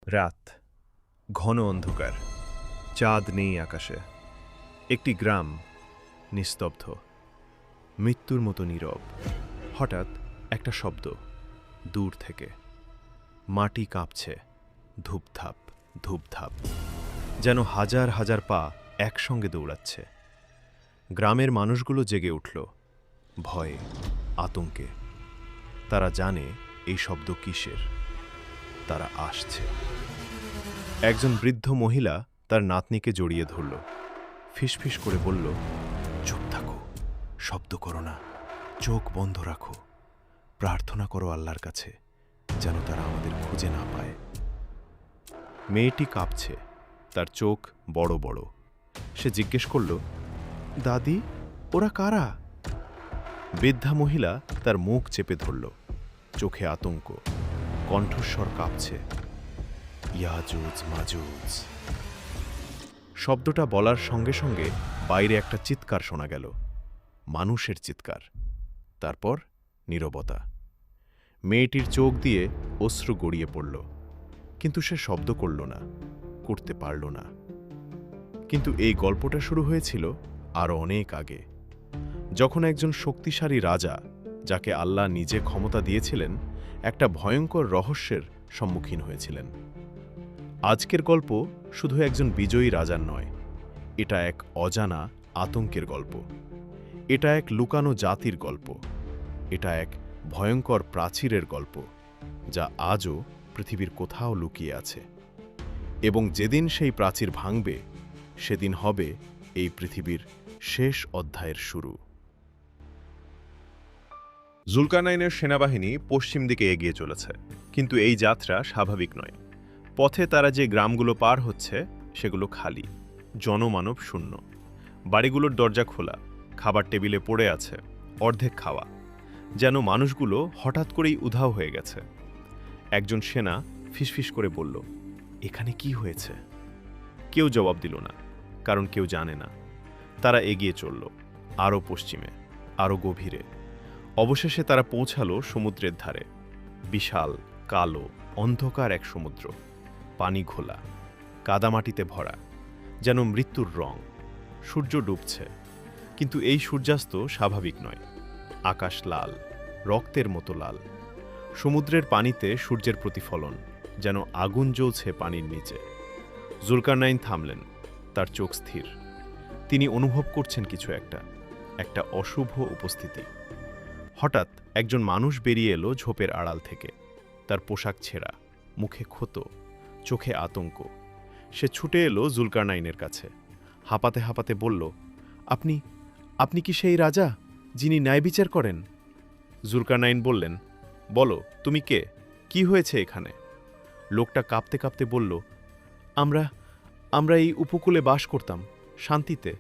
রাত, ঘন অন্ধকার, চাঁদ নেই আকাশে। একটি গ্রাম, নিস্তব্ধ, মৃত্যুর মতো নীরব। হঠাৎ একটা শব্দ, দূর থেকে। মাটি কাঁপছে, ধূপধাপ, ধূপধাপ, যেন হাজার হাজার পা একসঙ্গে দৌড়াচ্ছে। গ্রামের মানুষগুলো জেগে উঠল, ভয়ে, আতঙ্কে। তারা জানে এই শব্দ কিসের। তারা আসছে। একজন বৃদ্ধ মহিলা তার নাতনিকে জড়িয়ে ধরল, ফিসফিস করে বলল, চুপ থাকো, শব্দ করো না, চোখ বন্ধ রাখো, প্রার্থনা করো আল্লাহর কাছে যেন তারা আমাদের খুঁজে না পায়। মেয়েটি কাঁপছে, তার চোখ বড় বড়। সে জিজ্ঞেস করল, দাদি, ওরা কারা? বৃদ্ধা মহিলা তার মুখ চেপে ধরল, চোখে আতঙ্ক, কণ্ঠস্বর কাঁপছে, ইয়াজুজ মাজুজ। শব্দটা বলার সঙ্গে সঙ্গে বাইরে একটা চিৎকার শোনা গেল, মানুষের চিৎকার। তারপর নীরবতা। মেয়েটির চোখ দিয়ে অশ্রু গড়িয়ে পড়ল, কিন্তু সে শব্দ করল না, করতে পারল না। কিন্তু এই গল্পটা শুরু হয়েছিল আরও অনেক আগে, যখন একজন শক্তিশালী রাজা, যাকে আল্লাহ নিজে ক্ষমতা দিয়েছিলেন, একটা ভয়ঙ্কর রহস্যের সম্মুখীন হয়েছিলেন। আজকের গল্প শুধু একজন বিজয়ী রাজার নয়, এটা এক অজানা আতঙ্কের গল্প। এটা এক লুকানো জাতির গল্প। এটা এক ভয়ঙ্কর প্রাচীরের গল্প, যা আজও পৃথিবীর কোথাও লুকিয়ে আছে। এবং যেদিন সেই প্রাচীর ভাঙবে, সেদিন হবে এই পৃথিবীর শেষ অধ্যায়ের শুরু। জুলকারনাইনের সেনাবাহিনী পশ্চিম দিকে এগিয়ে চলেছে, কিন্তু এই যাত্রা স্বাভাবিক নয়। পথে তারা যে গ্রামগুলো পার হচ্ছে, সেগুলো খালি, জনমানব শূন্য। বাড়িগুলোর দরজা খোলা, খাবার টেবিলে পড়ে আছে, অর্ধেক খাওয়া, যেন মানুষগুলো হঠাৎ করেই উধাও হয়ে গেছে। একজন সেনা ফিসফিস করে বলল, এখানে কি হয়েছে? কেউ জবাব দিল না, কারণ কেউ জানে না। তারা এগিয়ে চলল, আরও পশ্চিমে, আরও গভীরে। অবশেষে তারা পৌঁছালো সমুদ্রের ধারে। বিশাল, কালো, অন্ধকার এক সমুদ্র, পানি ঘোলা, কাদামাটিতে ভরা, যেন মৃত্যুর রং। সূর্য ডুবছে, কিন্তু এই সূর্যাস্ত স্বাভাবিক নয়। আকাশ লাল, রক্তের মতো লাল। সমুদ্রের পানিতে সূর্যের প্রতিফলন, যেন আগুন জ্বলছে পানির নিচে। জুলকারনাইন থামলেন, তার চোখ স্থির। তিনি অনুভব করছেন কিছু একটা অশুভ উপস্থিতি। হঠাৎ একজন মানুষ বেরিয়ে এলো ঝোপের আড়াল থেকে। তার পোশাক ছেঁড়া, মুখে ক্ষত, চোখে আতঙ্ক। সে ছুটে এলো জুলকারনাইনের কাছে, হাঁপাতে হাঁপাতে বলল, আপনি আপনি কি সেই রাজা, যিনি ন্যায় বিচার করেন? জুলকারনাইন বললেন, বলো, তুমি কে? কি হয়েছে এখানে? লোকটা কাঁপতে কাঁপতে বলল, আমরা আমরা এই উপকূলে বাস করতাম, শান্তিতে।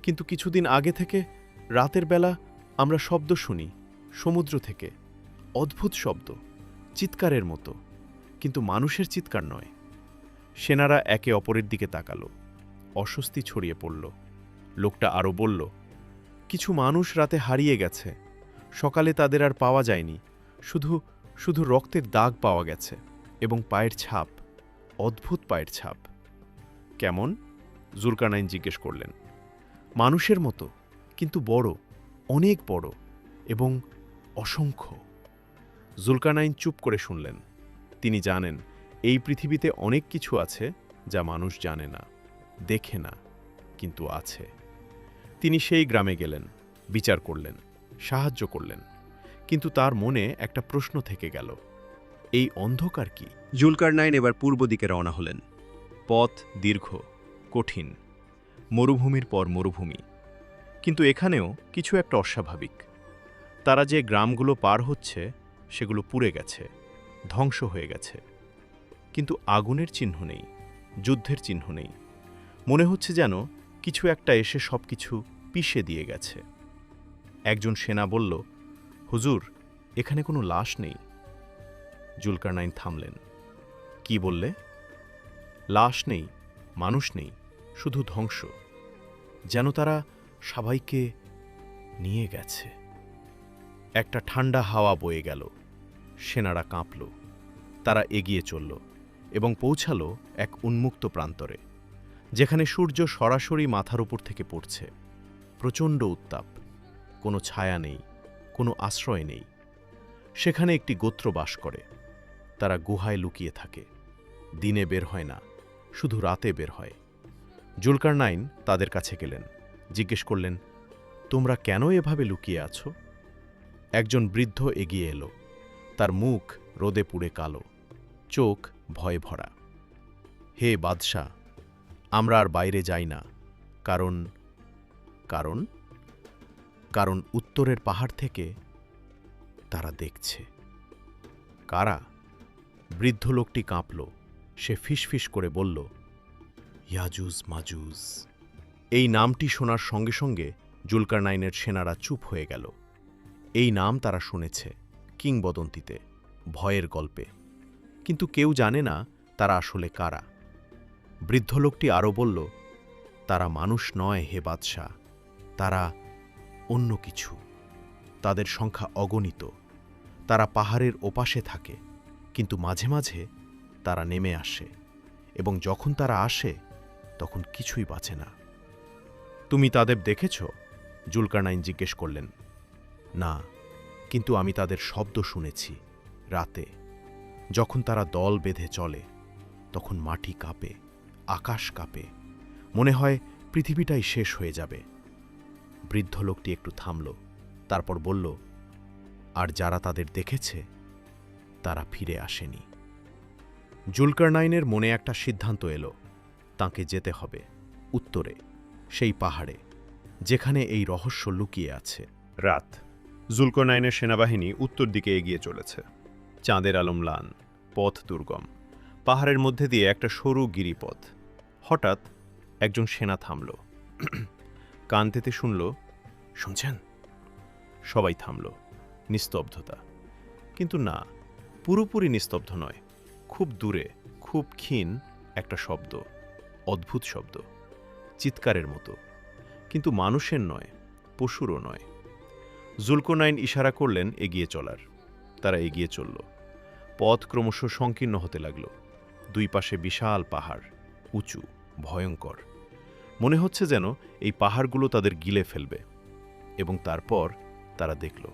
কিন্তু কিছুদিন আগে থেকে রাতের বেলা আমরা শব্দ শুনি, সমুদ্র থেকে। অদ্ভুত শব্দ, চিৎকারের মতো, কিন্তু মানুষের চিৎকার নয়। সেনারা একে অপরের দিকে তাকালো, অস্বস্তি ছড়িয়ে পড়ল। লোকটা আরও বলল, কিছু মানুষ রাতে হারিয়ে গেছে, সকালে তাদের আর পাওয়া যায়নি, শুধু শুধু রক্তের দাগ পাওয়া গেছে, এবং পায়ের ছাপ, অদ্ভুত পায়ের ছাপ। কেমন? জুলকারনাইন জিজ্ঞেস করলেন। মানুষের মতো, কিন্তু বড়, অনেক বড়, এবং অসংখ্য। জুলকারনাইন চুপ করে শুনলেন। তিনি জানেন এই পৃথিবীতে অনেক কিছু আছে যা মানুষ জানে না, দেখে না, কিন্তু আছে। তিনি সেই গ্রামে গেলেন, বিচার করলেন, সাহায্য করলেন, কিন্তু তার মনে একটা প্রশ্ন থেকে গেল, এই অন্ধকার কি? জুলকারনাইন এবার পূর্ব দিকে রওনা হলেন। পথ দীর্ঘ, কঠিন, মরুভূমির পর মরুভূমি। কিন্তু এখানেও কিছু একটা অস্বাভাবিক। তারা যে গ্রামগুলো পার হচ্ছে, সেগুলো পুড়ে গেছে, ধ্বংস হয়ে গেছে। কিন্তু আগুনের চিহ্ন নেই, যুদ্ধের চিহ্ন নেই। মনে হচ্ছে যেন কিছু একটা এসে সবকিছু পিষে দিয়ে গেছে। একজন সেনা বলল, হুজুর, এখানে কোনো লাশ নেই। জুলকারনাইন থামলেন। কি বললে? লাশ নেই, মানুষ নেই, শুধু ধ্বংস, যেন তারা সবাইকে নিয়ে গেছে। একটা ঠান্ডা হাওয়া বয়ে গেল। সেনারা কাঁপল। তারা এগিয়ে চলল, এবং পৌঁছালো এক উন্মুক্ত প্রান্তরে, যেখানে সূর্য সরাসরি মাথার উপর থেকে পড়ছে। প্রচণ্ড উত্তাপ, কোনো ছায়া নেই, কোনো আশ্রয় নেই। সেখানে একটি গোত্র বাস করে। তারা গুহায় লুকিয়ে থাকে, দিনে বের হয় না, শুধু রাতে বের হয়। জুলকারনাইন তাদের কাছে গেলেন, জিজ্ঞেস করলেন, তোমরা কেন এভাবে লুকিয়ে আছো? একজন বৃদ্ধ এগিয়ে এলো, তার মুখ রোদে পুড়ে কালো, চোখ ভয়ে ভরা। হে বাদশাহ, আমরা আর বাইরে যাই না, কারণ কারণ কারণ উত্তরের পাহাড় থেকে তারা দেখছে। কারা? বৃদ্ধ লোকটি কাঁপল। সে ফিসফিস করে বলল, ইয়াজুজ মাজুজ। এই নামটি শোনার সঙ্গে সঙ্গে জুলকারনাইনের সেনারা চুপ হয়ে গেল। এই নাম তারা শুনেছে কিংবদন্তিতে, ভয়ের গল্পে, কিন্তু কেউ জানে না তারা আসলে কারা। বৃদ্ধ লোকটি আরও বলল, তারা মানুষ নয় হে বাদশাহ, তারা অন্য কিছু। তাদের সংখ্যা অগণিত। তারা পাহাড়ের ওপাশে থাকে, কিন্তু মাঝে মাঝে তারা নেমে আসে, এবং যখন তারা আসে তখন কিছুই বাঁচে না। তুমি তাদের দেখেছ? জুলকারনাইন জিজ্ঞেস করলেন। না, কিন্তু আমি তাদের শব্দ শুনেছি রাতে। যখন তারা দল বেঁধে চলে, তখন মাটি কাঁপে, আকাশ কাঁপে, মনে হয় পৃথিবীটাই শেষ হয়ে যাবে। বৃদ্ধ লোকটি একটু থামল, তারপর বলল, আর যারা তাদের দেখেছে তারা ফিরে আসেনি। জুলকারনাইনের মনে একটা সিদ্ধান্ত এলো, তাঁকে যেতে হবে উত্তরে, সেই পাহাড়ে যেখানে এই রহস্য লুকিয়ে আছে। রাত। জুলকারনাইনের সেনাবাহিনী উত্তর দিকে এগিয়ে চলেছে। চাঁদের আলো ম্লান, পথ দুর্গম, পাহাড়ের মধ্যে দিয়ে একটা সরু গিরিপথ। হঠাৎ একজন সেনা থামল, কান পেতে শুনল, শুনছেন? সবাই থামল। নিস্তব্ধতা। কিন্তু না, পুরোপুরি নিস্তব্ধ নয়, খুব দূরে, খুব ক্ষীণ একটা শব্দ, অদ্ভুত শব্দ, চিৎকারের মতো, কিন্তু মানুষের নয়, পশুরও নয়। জুলকারনাইন ইশারা করলেন এগিয়ে চলার। তারা এগিয়ে চলল। পথ ক্রমশ সংকীর্ণ হতে লাগল। দুই পাশে বিশাল পাহাড়, উঁচু, ভয়ঙ্কর। মনে হচ্ছে যেন এই পাহাড়গুলো তাদের গিলে ফেলবে। এবং তারপর তারা দেখল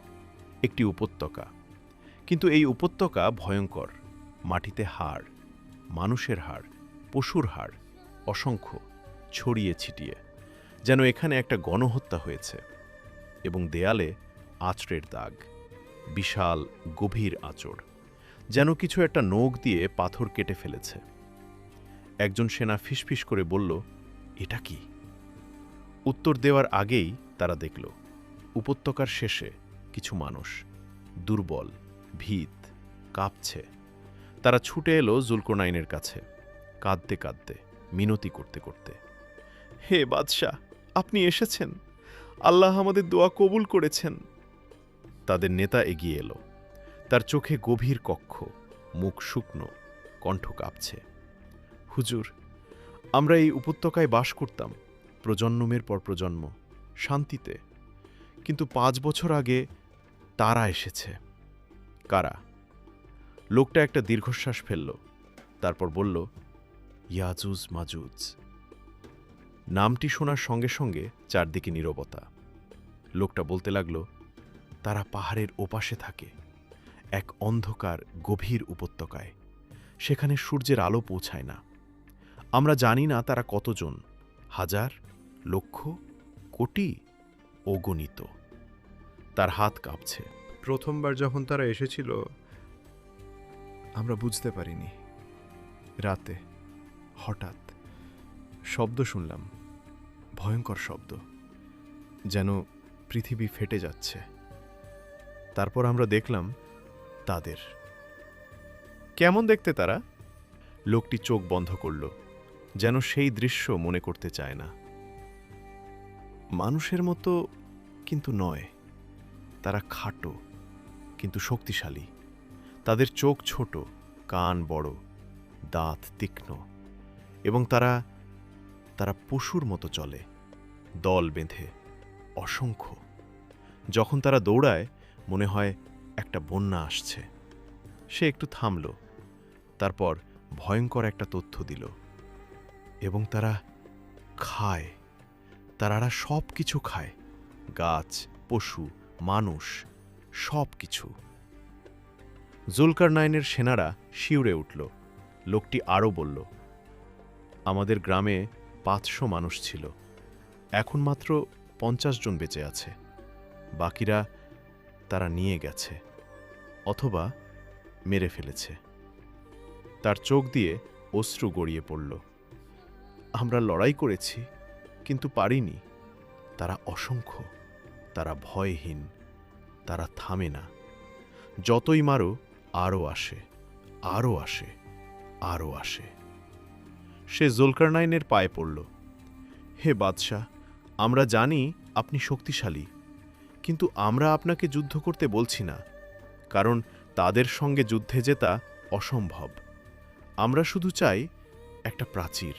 একটি উপত্যকা। কিন্তু এই উপত্যকা ভয়ঙ্কর। মাটিতে হাড়, মানুষের হাড়, পশুর হাড়, অসংখ্য, ছড়িয়ে ছিটিয়ে, যেন এখানে একটা গণহত্যা হয়েছে। এবং দেয়ালে আঁচড়ের দাগ, বিশাল গভীর আঁচড়, যেন কিছু একটা নখ দিয়ে পাথর কেটে ফেলেছে। একজন সেনা ফিসফিস করে বলল, এটা কি? উত্তর দেওয়ার আগেই তারা দেখল উপত্যকার শেষে কিছু মানুষ, দুর্বল, ভীত, কাঁপছে। তারা ছুটে এলো জুলকারনাইনের কাছে, কাঁদতে কাঁদতে, মিনতি করতে করতে। হে বাদশাহ, আপনি এসেছেন, আল্লাহ আমাদের দোয়া কবুল করেছেন। তাদের নেতা এগিয়ে এলো। তার চোখে গভীর কক্ষ, মুখ শুকনো, কণ্ঠ কাঁপছে। হুজুর, আমরা এই উপত্যকায় বাস করতাম প্রজন্মের পর প্রজন্ম, শান্তিতে, কিন্তু 5 বছর আগে তারা এসেছে। কারা? লোকটা একটা দীর্ঘশ্বাস ফেলল, তারপর বলল, ইয়াজুজ মাজুজ। নামটি শোনার সঙ্গে সঙ্গে চারদিকে নীরবতা। লোকটা বলতে লাগল, তারা পাহাড়ের ওপাশে থাকে, এক অন্ধকার গভীর উপত্যকায়। সেখানে সূর্যের আলো পৌঁছায় না। আমরা জানি না তারা কতজন, হাজার, লক্ষ, কোটি, অগণিত। তার হাত কাঁপছে। প্রথমবার যখন তারা এসেছিল, আমরা বুঝতে পারিনি। রাতে হঠাৎ শব্দ শুনলাম, ভয়ঙ্কর শব্দ, যেন পৃথিবী ফেটে যাচ্ছে। তারপর আমরা দেখলাম তাদের। কেমন দেখতে তারা? লোকটি চোখ বন্ধ করল, যেন সেই দৃশ্য মনে করতে চায় না। মানুষের মতো কিন্তু নয়। তারা খাটো কিন্তু শক্তিশালী। তাদের চোখ ছোট, কান বড়, দাঁত তীক্ষ্ণ, এবং তারা পশুর মতো চলে, দল বেঁধে, অসংখ্য। যখন তারা দৌড়ায়, মনে হয় একটা বন্যা আসছে। সে একটু থামল, তারপর ভয়ঙ্কর একটা তথ্য দিল। এবং তারা খায়, তারা সব কিছু খায়, গাছ, পশু, মানুষ, সব কিছু। জুলকারনাইনের সেনারা শিউরে উঠল। লোকটি আরও বলল, আমাদের গ্রামে 500 মানুষ ছিল, এখন মাত্র 50 জন বেঁচে আছে। বাকিরা তারা নিয়ে গেছে অথবা মেরে ফেলেছে। তার চোখ দিয়ে অশ্রু গড়িয়ে পড়ল। আমরা লড়াই করেছি, কিন্তু পারিনি। তারা অসংখ্য, তারা ভয়হীন, তারা থামে না। যতই মারো আরও আসে, আরও আসে, আরও আসে। সে জুলকারনাইনের পায়ে পড়ল। হে বাদশাহ, আমরা জানি আপনি শক্তিশালী, কিন্তু আমরা আপনাকে যুদ্ধ করতে বলছি না, কারণ তাদের সঙ্গে যুদ্ধে জেতা অসম্ভব। আমরা শুধু চাই একটা প্রাচীর,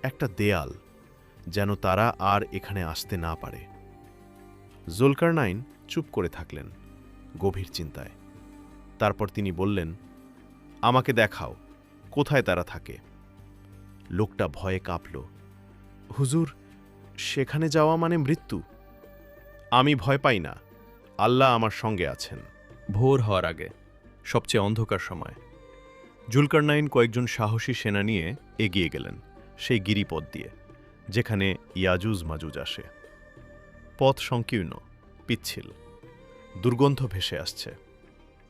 একটা দেয়াল, যেন তারা আর এখানে আসতে না পারে। জুলকারনাইন চুপ করে থাকলেন, গভীর চিন্তায়। তারপর তিনি বললেন, আমাকে দেখাও কোথায় তারা থাকে। লোকটা ভয়ে কাঁপল। হুজুর, সেখানে যাওয়া মানে মৃত্যু। আমি ভয় পাই না, আল্লাহ আমার সঙ্গে আছেন। ভোর হওয়ার আগে, সবচেয়ে অন্ধকার সময়, জুলকারনাইন কয়েকজন সাহসী সেনা নিয়ে এগিয়ে গেলেন সেই গিরিপথ দিয়ে, যেখানে ইয়াজুজ মাজুজ আসে। পথ সংকীর্ণ, পিচ্ছিল, দুর্গন্ধ ভেসে আসছে,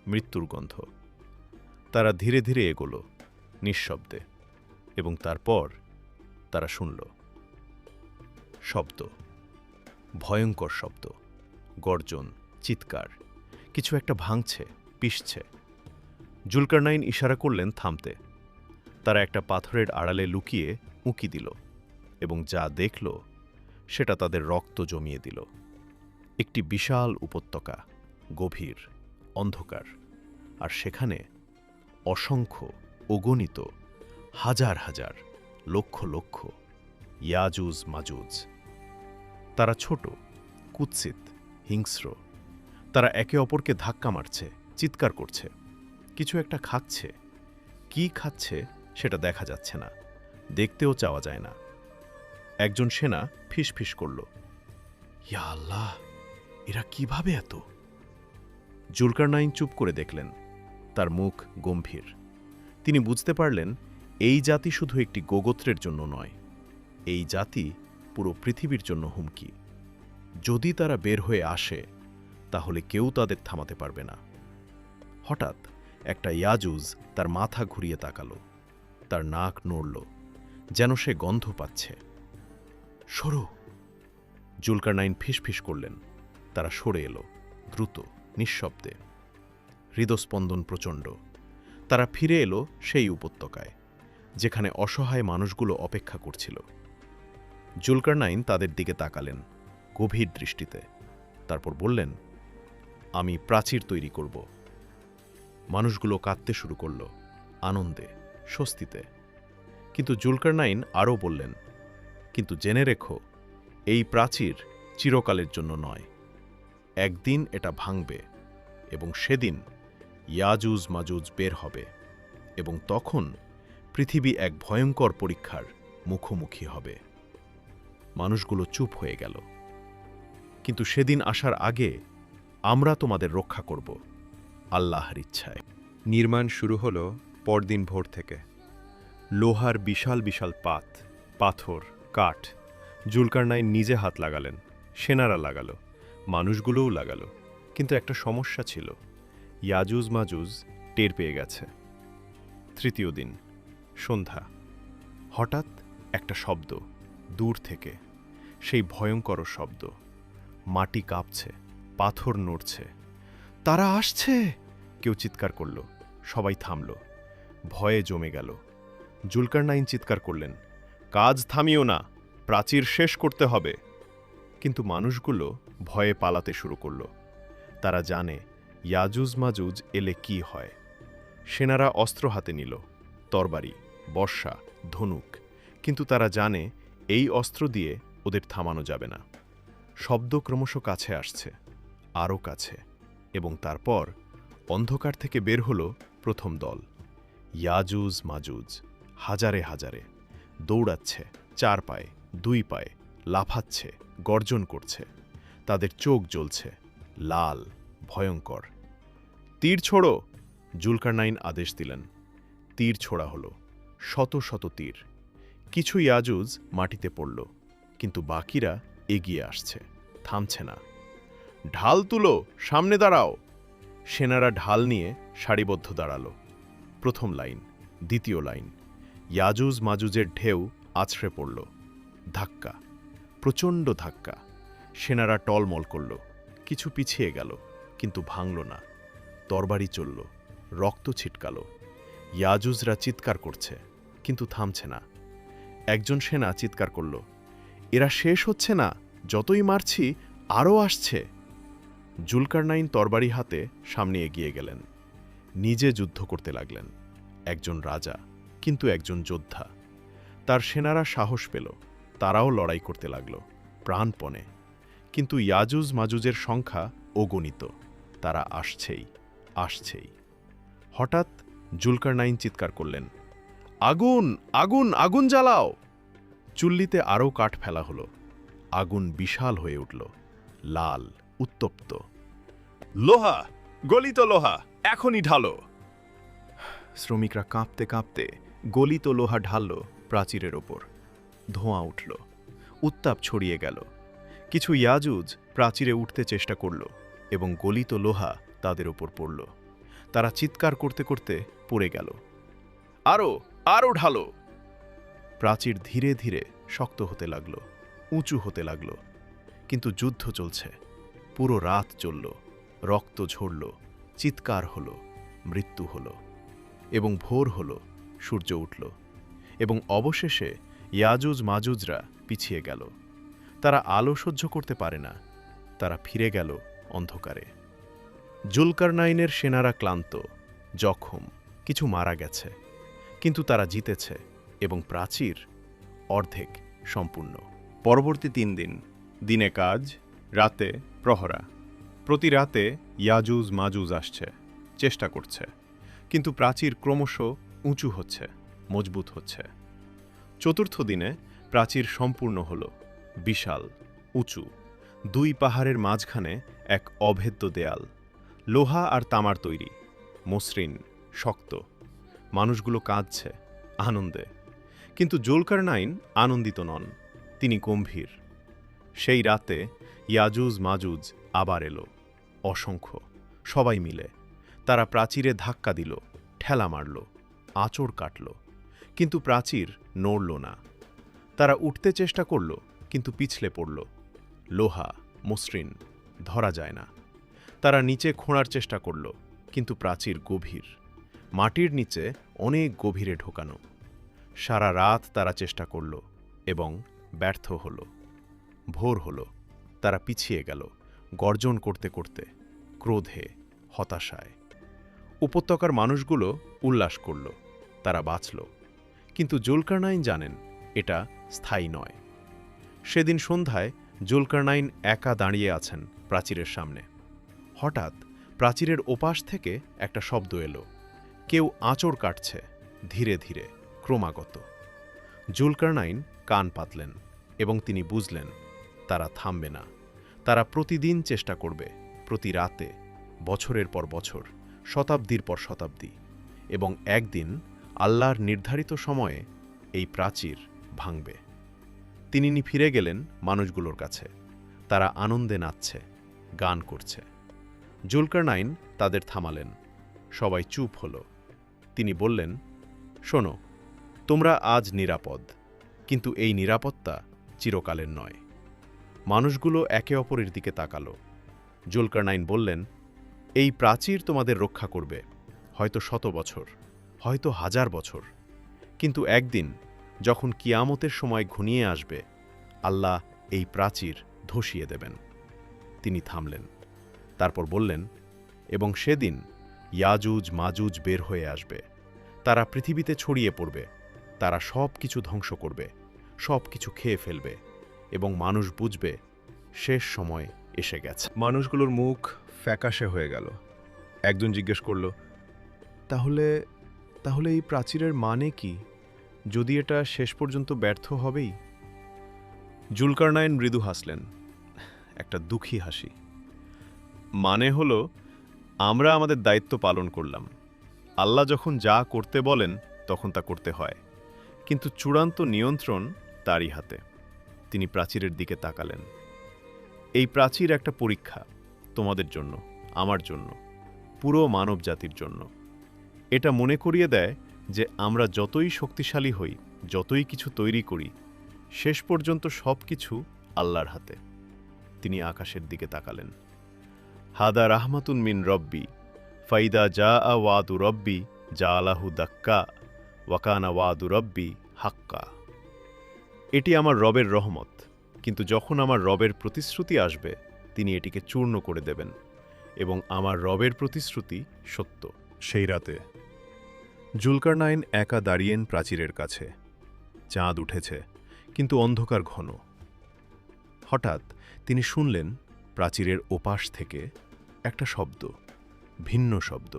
মৃত্যুর গন্ধ। তারা ধীরে ধীরে এগোল, নিঃশব্দে, এবং তারপর তারা শুনল শব্দ, ভয়ঙ্কর শব্দ, গর্জন, চিৎকার। কিছু একটা ভাঙছে, পিষছে। জুলকারনাইন ইশারা করলেন থামতে। তারা একটা পাথরের আড়ালে লুকিয়ে উঁকি দিল, এবং যা দেখল সেটা তাদের রক্ত জমিয়ে দিল। একটি বিশাল উপত্যকা, গভীর, অন্ধকার, আর সেখানে অসংখ্য, অগণিত, হাজার হাজার, লক্ষ লক্ষ ইয়াজুজ মাজুজ। তারা ছোট, কুৎসিত, হিংস্র। তারা একে অপরকে ধাক্কা মারছে, চিৎকার করছে, কিছু একটা খাচ্ছে। কি খাচ্ছে সেটা দেখা যাচ্ছে না, দেখতেও চাওয়া যায় না। একজন সেনা ফিসফিস করল, ইয়া আল্লাহ, এরা কিভাবে এত? জুলকারনাইন চুপ করে দেখলেন। তার মুখ গম্ভীর। তিনি বুঝতে পারলেন, এই জাতি শুধু একটি গোগোত্রের জন্য নয়, এই জাতি পুরো পৃথিবীর জন্য হুমকি। যদি তারা বের হয়ে আসে, তাহলে কেউ তাদের থামাতে পারবে না। হঠাৎ একটা ইয়াজুজ তার মাথা ঘুরিয়ে তাকালো, তার নাক নড়ল, যেন সে গন্ধ পাচ্ছে। সরো! জুলকারনাইন ফিসফিস করলেন। তারা সরে এলো, দ্রুত, নিঃশব্দে। হৃদস্পন্দন প্রচণ্ড। তারা ফিরে এলো সেই উপত্যকায়, যেখানে অসহায় মানুষগুলো অপেক্ষা করছিল। জুলকারনাইন তাদের দিকে তাকালেন গভীর দৃষ্টিতে, তারপর বললেন, আমি প্রাচীর তৈরি করব। মানুষগুলো কাঁদতে শুরু করল, আনন্দে, স্বস্তিতে। কিন্তু জুলকারনাইন আরও বললেন, কিন্তু জেনে রেখো, এই প্রাচীর চিরকালের জন্য নয়। একদিন এটা ভাঙবে, এবং সেদিন ইয়াজুজ মাজুজ বের হবে, এবং তখন পৃথিবী এক ভয়ঙ্কর পরীক্ষার মুখোমুখি হবে। মানুষগুলো চুপ হয়ে গেল। কিন্তু সেদিন আসার আগে আমরা তোমাদের রক্ষা করব, আল্লাহর ইচ্ছায়। নির্মাণ শুরু হল পরদিন ভোর থেকে। লোহার বিশাল বিশাল পাথর, কাঠ। জুলকারনাইন নিজে হাত লাগালেন, সেনারা লাগালো, মানুষগুলোও লাগালো। কিন্তু একটা সমস্যা ছিল, ইয়াজুজ মাজুজ টের পেয়ে গেছে। তৃতীয় দিন, সন্ধ্যা। হঠাৎ একটা শব্দ, দূর থেকে, সেই ভয়ঙ্কর শব্দ। মাটি কাঁপছে, পাথর নড়ছে। তারা আসছে! কেউ চিৎকার করল, সবাই থামল, ভয়ে জমে গেল। জুলকারনাইন চিৎকার করলেন, কাজ থামিও না, প্রাচীর শেষ করতে হবে। কিন্তু মানুষগুলো ভয়ে পালাতে শুরু করল। তারা জানে ইয়াজুজ মাজুজ এলে কি হয়। সেনারা অস্ত্র হাতে নিল, তরবারি, বর্শা, ধনুক। কিন্তু তারা জানে এই অস্ত্র দিয়ে ওদের থামানো যাবে না। শব্দ ক্রমশ কাছে আসছে, আরও কাছে, এবং তারপর অন্ধকার থেকে বের হল প্রথম দল। ইয়াজুজ মাজুজ হাজারে হাজারে দৌড়াচ্ছে, 4 পায়ে 2 পায়ে, লাফাচ্ছে, গর্জন করছে। তাদের চোখ জ্বলছে, লাল, ভয়ঙ্কর। তীর ছোড়ো, জুলকারনাইন আদেশ দিলেন। তীর ছোড়া হলো, শত শত তীর। কিছু ইয়াজুজ মাটিতে পড়ল, কিন্তু বাকিরা এগিয়ে আসছে, থামছে না। ঢাল তুলো, সামনে দাঁড়াও। সেনারা ঢাল নিয়ে সারিবদ্ধ দাঁড়ালো। প্রথম লাইন, দ্বিতীয় লাইন। ইয়াজুজ মাজুজের ঢেউ আছড়ে পড়ল। ধাক্কা, প্রচণ্ড ধাক্কা। সেনারা টলমল করল, কিছু পিছিয়ে গেল, কিন্তু ভাঙল না। তরবারি চলল, রক্ত ছিটকালো। ইয়াজুজরা চিৎকার করছে, কিন্তু থামছে না। একজন সেনা চিৎকার করল, এরা শেষ হচ্ছে না, যতই মারছি আরও আসছে। জুলকারনাইন তরবারি হাতে সামনে এগিয়ে গেলেন, নিজে যুদ্ধ করতে লাগলেন। একজন রাজা, কিন্তু একজন যোদ্ধা। তার সেনারা সাহস পেল, তারাও লড়াই করতে লাগল প্রাণপণে। কিন্তু ইয়াজুজ মাজুজের সংখ্যা অগণিত, তারা আসছেই, আসছেই। হঠাৎ জুলকারনাইন চিৎকার করলেন, আগুন, আগুন, আগুন জ্বালাও! চুল্লিতে আরও কাঠ ফেলা হলো। আগুন বিশাল হয়ে উঠল, লাল, উত্তপ্ত। লোহা, গলিত লোহা, এখনই ঢালো! শ্রমিকরা কাঁপতে কাঁপতে গলিত লোহা ঢালল প্রাচীরের ওপর। ধোঁয়া উঠল, উত্তাপ ছড়িয়ে গেল। কিছু ইয়াজুজ প্রাচীরে উঠতে চেষ্টা করল এবং গলিত লোহা তাদের ওপর পড়ল। তারা চিৎকার করতে করতে পড়ে গেল। আরও, আরও ঢালো! প্রাচীর ধীরে ধীরে শক্ত হতে লাগল, উঁচু হতে লাগল। কিন্তু যুদ্ধ চলছে, পুরো রাত চলল। রক্ত ঝরল, চিৎকার হলো, মৃত্যু হলো। এবং ভোর হলো, সূর্য উঠল। এবং অবশেষে ইয়াজুজ মাজুজরা পিছিয়ে গেল। তারা আলো সহ্য করতে পারে না, তারা ফিরে গেল অন্ধকারে। জুলকারনাইনের সেনারা ক্লান্ত, জখম, কিছু মারা গেছে, কিন্তু তারা জিতেছে এবং প্রাচীর অর্ধেক সম্পূর্ণ। পরবর্তী 3 দিন, দিনে কাজ, রাতে প্রহরা। প্রতি রাতে ইয়াজুজ মাজুজ আসছে, চেষ্টা করছে, কিন্তু প্রাচীর ক্রমশ উঁচু হচ্ছে, মজবুত হচ্ছে। চতুর্থ দিনে প্রাচীর সম্পূর্ণ হল, বিশাল, উঁচু। 2 পাহাড়ের মাঝখানে এক অভেদ্য দেয়াল, লোহা আর তামার তৈরি, মসৃণ, শক্ত। মানুষগুলো কাঁদছে আনন্দে, কিন্তু জুলকারনাইন আনন্দিত নন, তিনি গম্ভীর। সেই রাতে ইয়াজুজ মাজুজ আবার এলো, অসংখ্য, সবাই মিলে। তারা প্রাচীরে ধাক্কা দিল, ঠেলা মারল, আঁচড় কাটল, কিন্তু প্রাচীর নড়ল না। তারা উঠতে চেষ্টা করল, কিন্তু পিছলে পড়ল। লোহা, মসৃণ, ধরা যায় না। তারা নিচে খোঁড়ার চেষ্টা করল, কিন্তু প্রাচীর গভীর, মাটির নিচে অনেক গভীরে ঢোকানো। সারা রাত তারা চেষ্টা করল এবং ব্যর্থ হল। ভোর হল, তারা পিছিয়ে গেল, গর্জন করতে করতে, ক্রোধে, হতাশায়। উপত্যকার মানুষগুলো উল্লাস করল, তারা বাঁচল। কিন্তু জুলকারনাইন জানেন এটা স্থায়ী নয়। সেদিন সন্ধ্যায় জুলকারনাইন একা দাঁড়িয়ে আছেন প্রাচীরের সামনে। হঠাৎ প্রাচীরের ওপাশ থেকে একটা শব্দ এলো, কেউ আঁচড় কাটছে, ধীরে ধীরে, ক্রমাগত। জুলকারনাইন কান পাতলেন এবং তিনি বুঝলেন তারা থামবে না। তারা প্রতিদিন চেষ্টা করবে, প্রতি রাতে, বছরের পর বছর, শতাব্দীর পর শতাব্দী। এবং একদিন আল্লাহর নির্ধারিত সময়ে এই প্রাচীর ভাঙবে। তিনি ফিরে গেলেন মানুষগুলোর কাছে। তারা আনন্দে নাচছে, গান করছে। জুলকারনাইন তাদের থামালেন। সবাই চুপ হল। তিনি বললেন, শোনো, তোমরা আজ নিরাপদ, কিন্তু এই নিরাপত্তা চিরকালের নয়। মানুষগুলো একে অপরের দিকে তাকালো। জুলকারনাইন বললেন, এই প্রাচীর তোমাদের রক্ষা করবে, হয়তো 100 বছর, হয়তো 1000 বছর। কিন্তু একদিন যখন কিয়ামতের সময় ঘনিয়ে আসবে, আল্লাহ এই প্রাচীর ধসিয়ে দেবেন। তিনি থামলেন, তারপর বললেন, এবং সেদিন ইয়াজুজ মাজুজ বের হয়ে আসবে। তারা পৃথিবীতে ছড়িয়ে পড়বে, তারা সব কিছু ধ্বংস করবে, সব কিছু খেয়ে ফেলবে, এবং মানুষ বুঝবে শেষ সময় এসে গেছে। মানুষগুলোর মুখ ফ্যাকাশে হয়ে গেল। একজন জিজ্ঞেস করল, তাহলে তাহলে এই প্রাচীরের মানে কি, যদি এটা শেষ পর্যন্ত ব্যর্থ হবেই? জুলকারনাইন মৃদু হাসলেন, একটা দুঃখী হাসি। মানে হলো, আমরা আমাদের দায়িত্ব পালন করলাম। আল্লাহ যখন যা করতে বলেন তখন তা করতে হয়, কিন্তু চূড়ান্ত নিয়ন্ত্রণ তারই হাতে। তিনি প্রাচীরের দিকে তাকালেন। এই প্রাচীর একটা পরীক্ষা, তোমাদের জন্য, আমার জন্য, পুরো মানব জাতির জন্য। এটা মনে করিয়ে দেয় যে আমরা যতই শক্তিশালী হই, যতই কিছু তৈরি করি, শেষ পর্যন্ত সব কিছু আল্লাহর হাতে। তিনি আকাশের দিকে তাকালেন। হাদা রাহমাতুন মিন রব্বি, ফাইদা যা আ ওয়াদু রব্বি যা আলাহু দাক্কা, ওয়াকানা ওয়াদু রব্বি হাক্কা। এটি আমার রবের রহমত, কিন্তু যখন আমার রবের প্রতিশ্রুতি আসবে, তিনি এটিকে চূর্ণ করে দেবেন, এবং আমার রবের প্রতিশ্রুতি সত্য। সেই রাতে জুলকারনাইন একা দাঁড়িয়েন প্রাচীরের কাছে। চাঁদ উঠেছে, কিন্তু অন্ধকার ঘন। হঠাৎ তিনি শুনলেন প্রাচীরের ওপাশ থেকে একটা শব্দ, ভিন্ন শব্দ,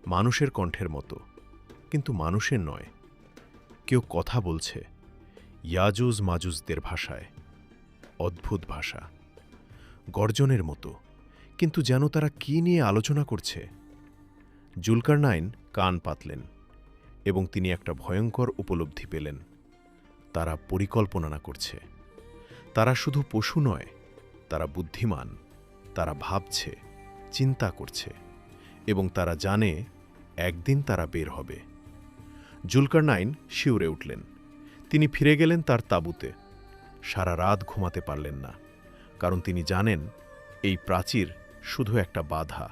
মানুষের কণ্ঠের মতো, কিন্তু মানুষের নয়। কেউ কথা বলছে, ইয়াজুজ মাজুজদের ভাষায়। অদ্ভুত ভাষা, গর্জনের মতো, কিন্তু যেন তারা কি নিয়ে আলোচনা করছে। জুলকারনাইন কান পাতলেন, এবং তিনি একটা ভয়ঙ্কর উপলব্ধি পেলেন। তারা পরিকল্পনা করছে। তারা শুধু পশু নয়, তারা বুদ্ধিমান। তারা ভাবছে, চিন্তা করছে, এবং তারা জানে একদিন তারা বের হবে। জুলকারনাইন শিউরে উঠলেন। তিনি ফিরে গেলেন তার তাঁবুতে। সারা রাত ঘুমাতে পারলেন না, কারণ তিনি জানেন এই প্রাচীর শুধু একটা বাধা,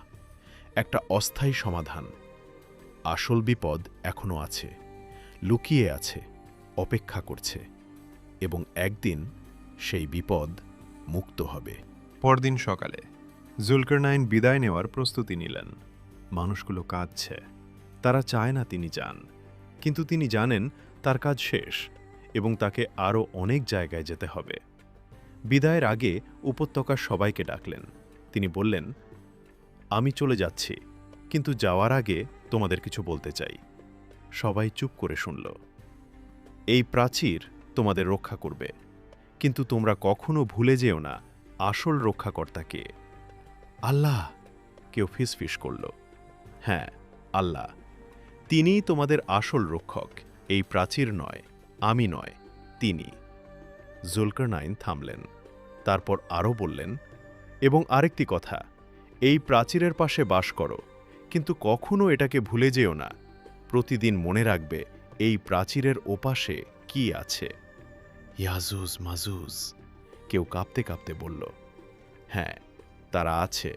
একটা অস্থায়ী সমাধান। আসল বিপদ এখনো আছে, লুকিয়ে আছে, অপেক্ষা করছে, এবং একদিন সেই বিপদ মুক্ত হবে। পরদিন সকালে জুলকারনাইন বিদায় নেওয়ার প্রস্তুতি নিলেন। মানুষগুলো কাঁদছে। তারা চায় না তিনি যান, কিন্তু তিনি জানেন তার কাজ শেষ, এবং তাকে আরও অনেক জায়গায় যেতে হবে। বিদায়ের আগে উপত্যকার সবাইকে ডাকলেন। তিনি বললেন, আমি চলে যাচ্ছি, কিন্তু যাওয়ার আগে তোমাদের কিছু বলতে চাই। সবাই চুপ করে শুনল। এই প্রাচীর তোমাদের রক্ষা করবে, কিন্তু তোমরা কখনো ভুলে যেও না আসল রক্ষাকর্তা কে। আল্লাহ, কেউ ফিসফিস করল। হ্যাঁ, আল্লাহ। তিনিই তোমাদের আসল রক্ষক। এই প্রাচীর নয়, আমি নয়, তিনি। জুলকারনাইন থামলেন, তারপর আরও বললেন, এবং আরেকটি কথা, এই প্রাচীরের পাশে বাস করো, কিন্তু কখনো এটাকে ভুলে যেও না। প্রতিদিন মনে রাখবে এই প্রাচীরের ওপাশে কি আছে। ইয়াজুজ মাজুজ, কেউ কাঁপতে কাঁপতে বলল। হ্যাঁ, তারা আছে,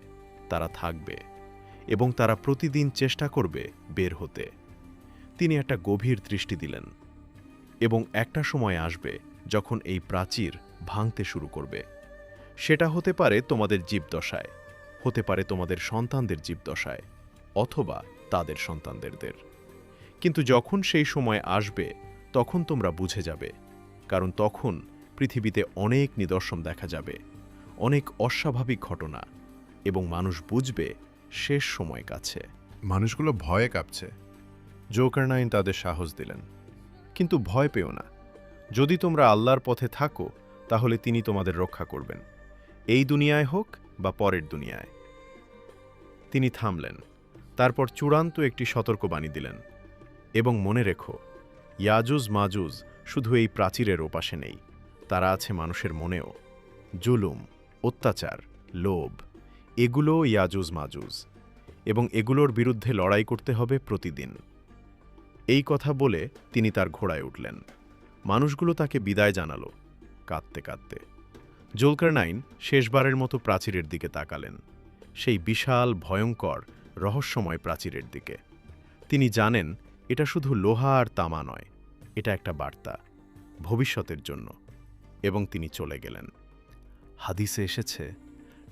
তারা থাকবে, এবং তারা প্রতিদিন চেষ্টা করবে বের হতে। তিনি একটা গভীর দৃষ্টি দিলেন। এবং একটা সময় আসবে যখন এই প্রাচীর ভাঙতে শুরু করবে। সেটা হতে পারে তোমাদের জীবদশায়, হতে পারে তোমাদের সন্তানদের জীবদশায়, অথবা তাদের সন্তানদের। কিন্তু যখন সেই সময় আসবে, তখন তোমরা বুঝে যাবে, কারণ তখন পৃথিবীতে অনেক নিদর্শন দেখা যাবে, অনেক অস্বাভাবিক ঘটনা, এবং মানুষ বুঝবে শেষ সময় কাছে। মানুষগুলো ভয়ে কাঁপছে। জুলকারনাইন তাদের সাহস দিলেন, কিন্তু ভয় পেও না। যদি তোমরা আল্লাহর পথে থাকো, তাহলে তিনি তোমাদের রক্ষা করবেন, এই দুনিয়ায় হোক বা পরের দুনিয়ায়। তিনি থামলেন, তারপর চূড়ান্ত একটি সতর্কবাণী দিলেন, এবং মনে রেখো, ইয়াজুজ মাজুজ শুধু এই প্রাচীরের ওপাশে নেই, তারা আছে মানুষের মনেও। জুলুম, অত্যাচার, লোভ, এগুলোও ইয়াজুজ মাজুজ, এবং এগুলোর বিরুদ্ধে লড়াই করতে হবে প্রতিদিন। এই কথা বলে তিনি তার ঘোড়ায় উঠলেন। মানুষগুলো তাকে বিদায় জানালো, কাঁদতে কাঁদতে। জুলকারনাইন শেষবারের মতো প্রাচীরের দিকে তাকালেন, সেই বিশাল, ভয়ঙ্কর, রহস্যময় প্রাচীরের দিকে। তিনি জানেন এটা শুধু লোহা আর তামা নয়, এটা একটা বার্তা ভবিষ্যতের জন্য, এবং তিনি চলে গেলেন। হাদিসে এসেছে,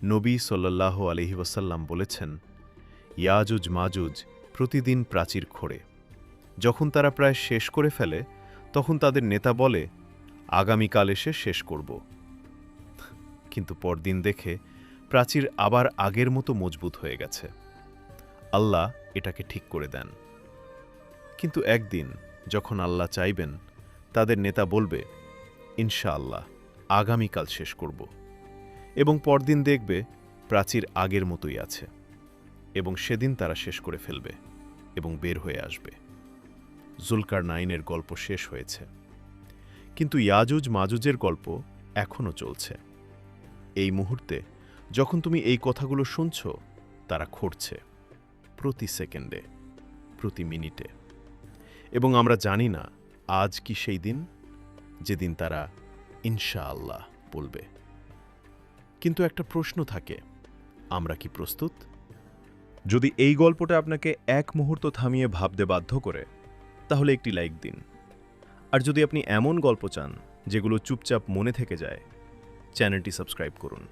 নবী সাল্লাল্লাহু আলাইহি ওয়াসাল্লাম বলেছেন, ইয়াজুজ মাজুজ প্রতিদিন প্রাচীর খোঁড়ে। যখন তারা প্রায় শেষ করে ফেলে, তখন তাদের নেতা বলে, আগামীকাল এসে শেষ করব। কিন্তু পরদিন দেখে প্রাচীর আবার আগের মতো মজবুত হয়ে গেছে। আল্লাহ এটাকে ঠিক করে দেন। কিন্তু একদিন যখন আল্লাহ চাইবেন, তাদের নেতা বলবে, ইনশাআল্লাহ আগামীকাল শেষ করব। এবং পরদিন দেখবে প্রাচীর আগের মতোই আছে, এবং সেদিন তারা শেষ করে ফেলবে এবং বের হয়ে আসবে। জুলকারনাইনের গল্প শেষ হয়েছে, কিন্তু ইয়াজুজ মাজুজের গল্প এখনও চলছে। এই মুহূর্তে যখন তুমি এই কথাগুলো শুনছ, তারা ঘটছে প্রতি সেকেন্ডে, প্রতি মিনিটে। এবং আমরা জানি না আজ কি সেই দিন যেদিন তারা ইনশাআল্লাহ বলবে। কিন্তু একটা প্রশ্ন থাকে, আমরা কি প্রস্তুত? যদি এই গল্পটা আপনাকে এক মুহূর্ত থামিয়ে ভাবতে বাধ্য করে, তাহলে একটি লাইক দিন। আর যদি আপনি এমন গল্প চান যেগুলো চুপচাপ মনে থেকে যায়, চ্যানেলটি সাবস্ক্রাইব করুন।